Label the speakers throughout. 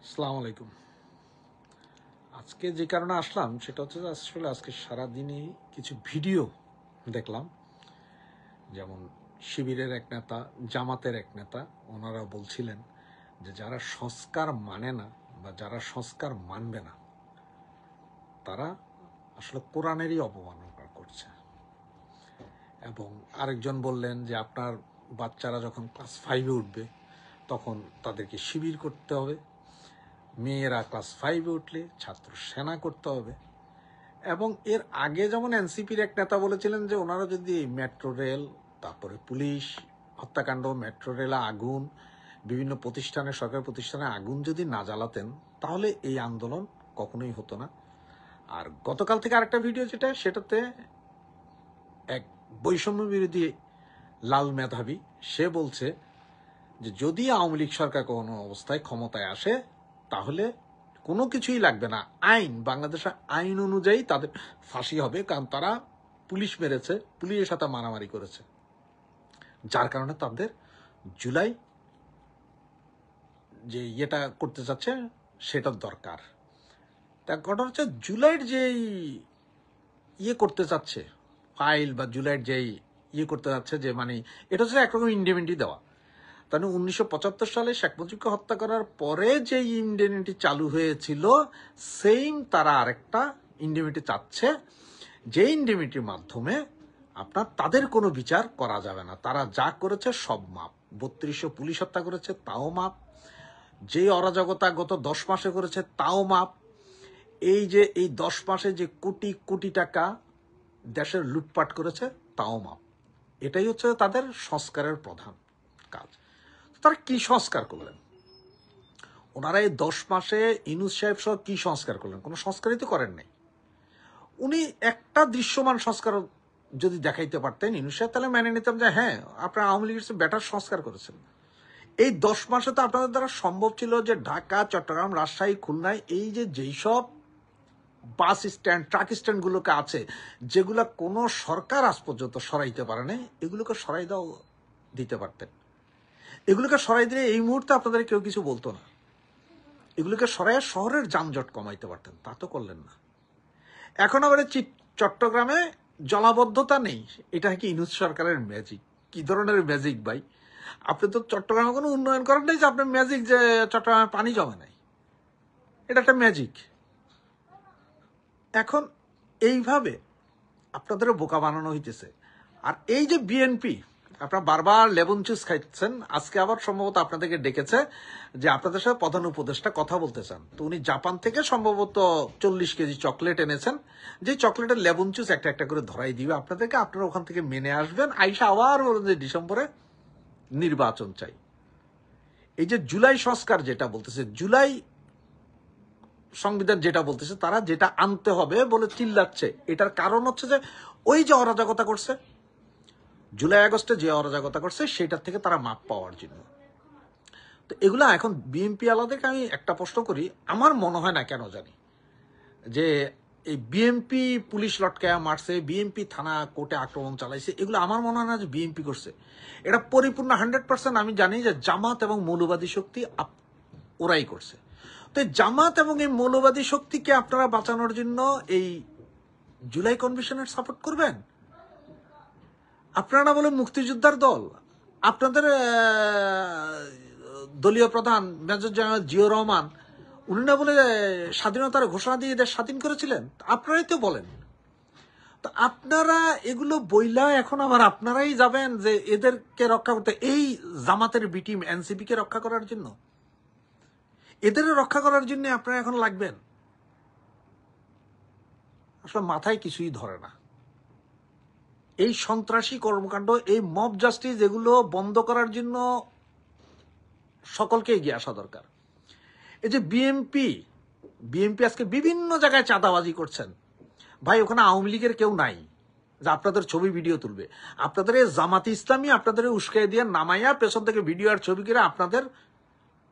Speaker 1: আসসালামু আলাইকুম। আজকে যে কারণে আসলাম সেটা হচ্ছে যে আসলে আজকে সারাদিনই কিছু ভিডিও দেখলাম, যেমন শিবিরের এক নেতা, জামাতের এক নেতা, ওনারা বলছিলেন যে যারা সংস্কার মানে না বা যারা সংস্কার মানবে না তারা আসলে কোরআনেরই অবমাননা করছে। এবং আরেকজন বললেন যে আপনার বাচ্চারা যখন ক্লাস 5-এ উঠবে তখন তাদেরকে শিবির করতে হবে, মেয়েরা ক্লাস 5-এ উঠলে ছাত্র সেনা করতে হবে। এবং এর আগে যেমন এনসিপির এক নেতা বলেছিলেন যে ওনারা যদি মেট্রো রেল, তারপরে পুলিশ হত্যাকাণ্ড, মেট্রো রেলে আগুন, বিভিন্ন প্রতিষ্ঠানে, সরকারি প্রতিষ্ঠানে আগুন যদি না জ্বালাতেন তাহলে এই আন্দোলন কখনোই হতো না। আর গতকাল থেকে আরেকটা ভিডিও সেটাতে এক বৈষম্য বিরোধী লাল মেধাবী সে বলছে যে যদি আওয়ামী লীগ সরকার কোনো অবস্থায় ক্ষমতায় আসে তাহলে কোনো কিছুই লাগবে না, আইন, বাংলাদেশের আইন অনুযায়ী তাদের ফাঁসি হবে, কারণ তারা পুলিশ মেরেছে, পুলিশের সাথে মারামারি করেছে, যার কারণে তাদের জুলাই যে ইয়েটা করতে চাচ্ছে সেটার দরকার। তার ঘটনা হচ্ছে জুলাইয়ের যেই ইয়ে করতে চাচ্ছে ফাইল, বা জুলাইয়ের যেই ইয়ে করতে যাচ্ছে, যে মানে এটা হচ্ছে একরকম ইন্ডেমেন্টি দেওয়া। তাহলে 1975 সালে শেখ মুজিবকে হত্যা করার পরে যে ইন্ডেমনিটি চালু হয়েছিল সেইম তারা আরেকটা ইন্ডেমনিটি চাচ্ছে, যে ইন্ডেমনিটির মাধ্যমে আপনার তাদের কোনো বিচার করা যাবে না, তারা যা করেছে সব মাপ। 3200 পুলিশ হত্যা করেছে তাও মাপ, যে অরাজকতা গত 10 মাসে করেছে তাও মাপ, এই যে এই 10 মাসে যে কোটি কোটি টাকা দেশের লুটপাট করেছে তাও মাপ। এটাই হচ্ছে তাদের সংস্কারের প্রধান কাজ। তারা কি সংস্কার করলেন? ওনারা এই 10 মাসে ইউনূস সাহেব সহ কি সংস্কার করলেন? কোনো সংস্কারই তো করেন নাই। উনি একটা দৃশ্যমান সংস্কার যদি দেখাইতে পারতেন ইউনূস সাহেব, তাহলে মেনে নিতাম যে হ্যাঁ আপনারা আওয়ামী লীগের বেটার সংস্কার করেছেন। এই 10 মাসে তো আপনাদের দ্বারা সম্ভব ছিল যে ঢাকা, চট্টগ্রাম, রাজশাহী, খুলনায় এই যে যেইসব বাস স্ট্যান্ড, ট্রাক স্ট্যান্ডগুলোকে আছে, যেগুলো কোনো সরকার আজ পর্যন্ত সরাইতে পারে নাই, এগুলোকে সরাই দিতে পারতেন। এগুলোকে সরাই দিলে এই মুহূর্তে আপনাদের কেউ কিছু বলতো না। এগুলোকে সরাইয়া শহরের যানজট কমাইতে পারতেন, তা তো করলেন না। এখন আবার চট্টগ্রামে জলাবদ্ধতা নেই, এটা কি ইউনূস সরকারের ম্যাজিক? কি ধরনের ম্যাজিক ভাই? আপনি তো চট্টগ্রামে কোনো উন্নয়ন করেন নাই যে আপনার ম্যাজিক যে চট্টগ্রামে পানি জমে নাই, এটা একটা ম্যাজিক। এখন এইভাবে আপনাদেরও বোকা বানানো হইতেছে। আর এই যে বিএনপি, আপনারা বারবার লেবন জুস খাইছেন, আজকে আবার সম্ভবত আপনাদেরকে ডেকেছে যে আপনাদের সাথে প্রধান উপদেষ্টা কথা বলতে চান। তো উনি জাপান থেকে সম্ভবত 40 কেজি চকলেট এনেছেন, যে চকলেটের লেবন জুস একটা একটা করে ধরাই দিবে আপনাদেরকে, আপনারা ওখান থেকে মেনে আসবেন, আইসা আবার বলেন যে ডিসেম্বরে নির্বাচন চাই। এই যে জুলাই সংস্কার যেটা বলতেছে, জুলাই সংবিধান যেটা বলতেছে, তারা যেটা আনতে হবে বলে চিল্লাচ্ছে, এটার কারণ হচ্ছে যে ওই যে অরাজকতা করছে জুলাই আগস্টে, যে অরাজকতা করছে সেটার থেকে তারা মাপ পাওয়ার জন্য। তো এগুলা এখন বিএনপি আলাদাকে আমি একটা প্রশ্ন করি, আমার মনে হয় না কেন জানি যে এই বিএনপি পুলিশ লটকায়া মারছে, বিএনপি থানা কোর্টে আক্রমণ চালাইছে, এগুলো আমার মনে হয় না যে বিএনপি করছে। এটা পরিপূর্ণ 100% আমি জানি যে জামাত এবং মৌলবাদী শক্তি ওরাই করছে। তো জামাত এবং এই মৌলবাদী শক্তিকে আপনারা বাঁচানোর জন্য এই জুলাই কনভেনশনের সাপোর্ট করবেন? আপনারা বলে মুক্তিযোদ্ধার দল, আপনাদের দলীয় প্রধান মেজর জেনারেল জিয়াউর রহমান, উনি না বলে স্বাধীনতার ঘোষণা দিয়ে দেশ স্বাধীন করেছিলেন? আপনারাই তো বলেন। তো আপনারা এগুলো বইলা এখন আবার আপনারাই যাবেন যে এদেরকে রক্ষা করতে, এই জামাতের বি টিম এনসিপি কে রক্ষা করার জন্য, এদের রক্ষা করার জন্য আপনারা এখন লাগবেন? আসলে মাথায় কিছুই ধরে না। এই সন্ত্রাসী কর্মকাণ্ড, এই মব জাস্টিস, এগুলো বন্ধ করার জন্য সকলকে এগিয়ে আসা দরকার। এই যে বিএনপি আজকে বিভিন্ন জায়গায় চাঁদাবাজি করছেন, ভাই ওখানে আওয়ামী লীগের কেউ নাই যে আপনাদের ছবি ভিডিও তুলবে। আপনাদের জামাতি ইসলামী আপনাদের উস্কাই দিয়ে নামাইয়া পেছন থেকে ভিডিও আর ছবি করে আপনাদের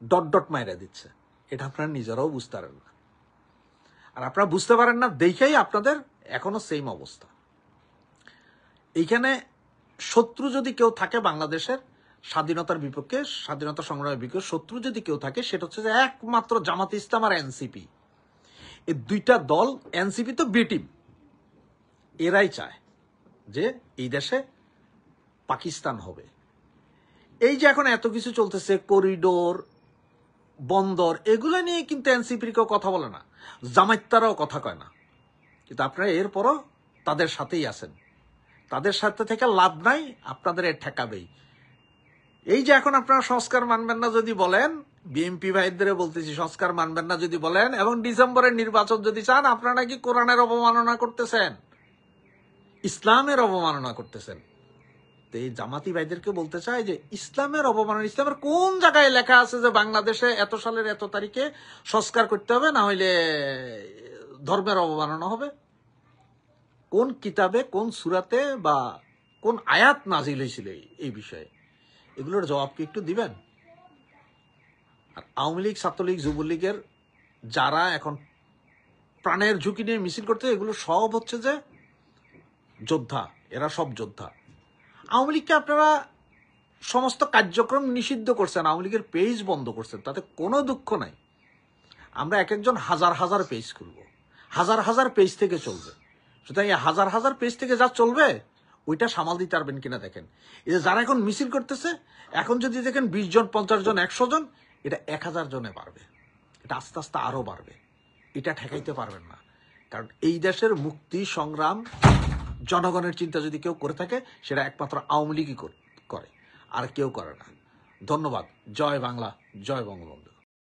Speaker 1: ডট ডট মাইরা দিচ্ছে। এটা আপনারা নিজেরাও বুঝতে পারেন না। আর আপনারা বুঝতে পারেন না দেখেই আপনাদের এখনো সেম অবস্থা। এইখানে শত্রু যদি কেউ থাকে বাংলাদেশের, স্বাধীনতার বিপক্ষে, স্বাধীনতা সংগ্রামের বিপক্ষে শত্রু যদি কেউ থাকে সেটা হচ্ছে যে একমাত্র জামাত ইসলাম আর এনসিপি। এই দুইটা দল, এনসিপি তো বি টিম, এরাই চায় যে এই দেশে পাকিস্তান হবে। এই যে এখন এত কিছু চলতেছে, করিডোর, বন্দর, এগুলো নিয়ে কিন্তু এনসিপির কেউ কথা বলে না, জামাইত্তারাও কথা কয় না, কিন্তু আপনারা এরপরও তাদের সাথেই আছেন। তাদের সাথে থেকে লাভ নাই, আপনাদের এর ঠেকাবেই। এই যে এখন আপনারা সংস্কার মানবেন না যদি বলেন, বিএনপি ভাইদের বলতেছি, সংস্কার মানবেন না যদি বলেন এবং ডিসেম্বরের নির্বাচন যদি চান, আপনারা নাকি কোরআনের অবমাননা করতেছেন, ইসলামের অবমাননা করতেছেন। তো এই জামাতি ভাইদেরকে বলতে চাই যে ইসলামের অবমাননা, ইসলামের কোন জায়গায় লেখা আছে যে বাংলাদেশে এত সালের এত তারিখে সংস্কার করতে হবে, না হইলে ধর্মের অবমাননা হবে? কোন কিতাবে, কোন সূরাতে বা কোন আয়াত নাজিল হয়েছিল এই বিষয়ে? এগুলোর জবাব কি একটু দিবেন? আর আওয়ামী লীগ, ছাত্রলীগ, যুবলীগের যারা এখন প্রাণের ঝুঁকি নিয়ে মিছিল করতে, এগুলো সব হচ্ছে যে যোদ্ধা, এরা সব যোদ্ধা। আওয়ামী লীগকে আপনারা সমস্ত কার্যক্রম নিষিদ্ধ করছেন, আওয়ামী লীগের পেজ বন্ধ করছেন, তাতে কোনো দুঃখ নাই। আমরা এক একজন হাজার হাজার পেজ খুলবো, হাজার হাজার পেজ থেকে চলবে। সুতরাং এই হাজার হাজার পেজ থেকে যা চলবে ওইটা সামাল দিতে পারবেন কিনা দেখেন। এই যে যারা এখন মিছিল করতেছে, এখন যদি দেখেন 20 জন, 50 জন, 100 জন, এটা 1000 জনে বাড়বে, এটা আস্তে আস্তে আরো বাড়বে। এটা ঠেকাইতে পারবেন না, কারণ এই দেশের মুক্তি সংগ্রাম, জনগণের চিন্তা যদি কেউ করে থাকে, সেটা একমাত্র আওয়ামী লীগই করে, আর কেউ করে না। ধন্যবাদ। জয় বাংলা, জয় বঙ্গবন্ধু।